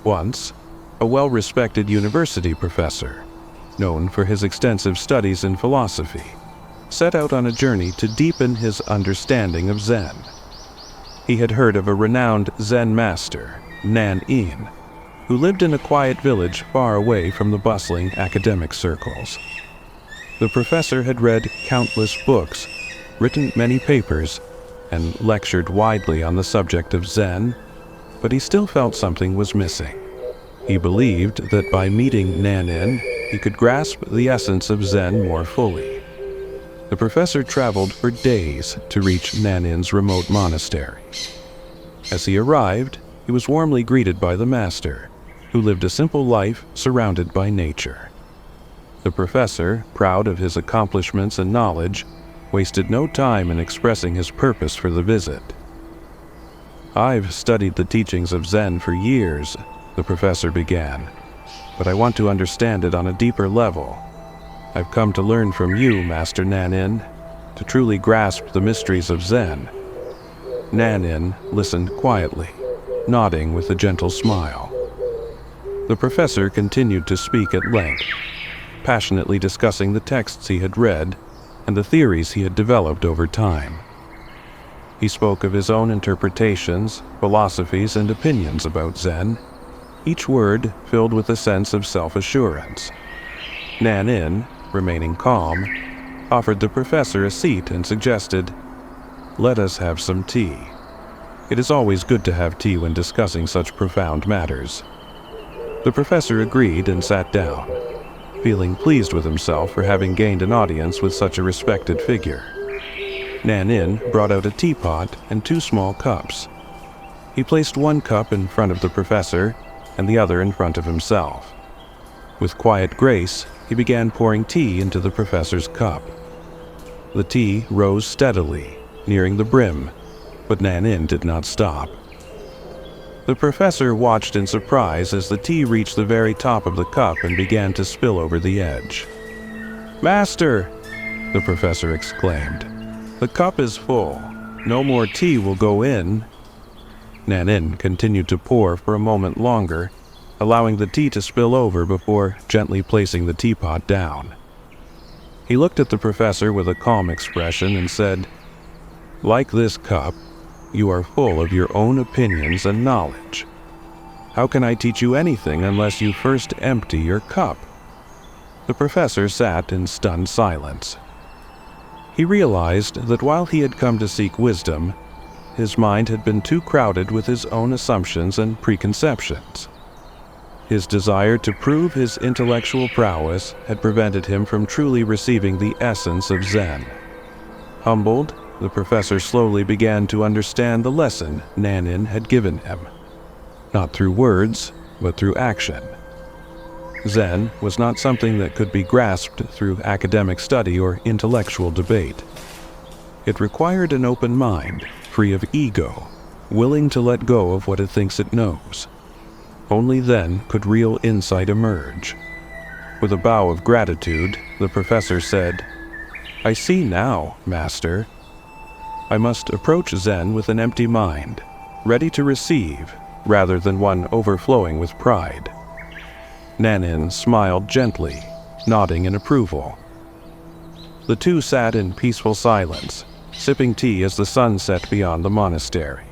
Once, a well-respected university professor, known for his extensive studies in philosophy, set out on a journey to deepen his understanding of Zen. He had heard of a renowned Zen master, Nan-in, who lived in a quiet village far away from the bustling academic circles. The professor had read countless books, written many papers, and lectured widely on the subject of Zen, but he still felt something was missing. He believed that by meeting Nan-in, he could grasp the essence of Zen more fully. The professor traveled for days to reach Nan-in's remote monastery. As he arrived, he was warmly greeted by the master, who lived a simple life surrounded by nature. The professor, proud of his accomplishments and knowledge, wasted no time in expressing his purpose for the visit. "I've studied the teachings of Zen for years," the professor began, "but I want to understand it on a deeper level. I've come to learn from you, Master Nan-in, to truly grasp the mysteries of Zen." Nan-in listened quietly, nodding with a gentle smile. The professor continued to speak at length, passionately discussing the texts he had read and the theories he had developed over time. He spoke of his own interpretations, philosophies, and opinions about Zen, each word filled with a sense of self-assurance. Nan-in, remaining calm, offered the professor a seat and suggested, "Let us have some tea. It is always good to have tea when discussing such profound matters." The professor agreed and sat down, feeling pleased with himself for having gained an audience with such a respected figure. Nan-in brought out a teapot and 2 small cups. He placed one cup in front of the professor and the other in front of himself. With quiet grace, he began pouring tea into the professor's cup. The tea rose steadily, nearing the brim, but Nan-in did not stop. The professor watched in surprise as the tea reached the very top of the cup and began to spill over the edge. "Master!" the professor exclaimed. "The cup is full. No more tea will go in." Nan-in continued to pour for a moment longer, allowing the tea to spill over before gently placing the teapot down. He looked at the professor with a calm expression and said, "Like this cup, you are full of your own opinions and knowledge. How can I teach you anything unless you first empty your cup?" The professor sat in stunned silence. He realized that while he had come to seek wisdom, his mind had been too crowded with his own assumptions and preconceptions. His desire to prove his intellectual prowess had prevented him from truly receiving the essence of Zen. Humbled, the professor slowly began to understand the lesson Nan-in had given him, not through words, but through action. Zen was not something that could be grasped through academic study or intellectual debate. It required an open mind, free of ego, willing to let go of what it thinks it knows. Only then could real insight emerge. With a bow of gratitude, the professor said, "I see now, Master. I must approach Zen with an empty mind, ready to receive, rather than one overflowing with pride." Nan-in smiled gently, nodding in approval. The two sat in peaceful silence, sipping tea as the sun set beyond the monastery.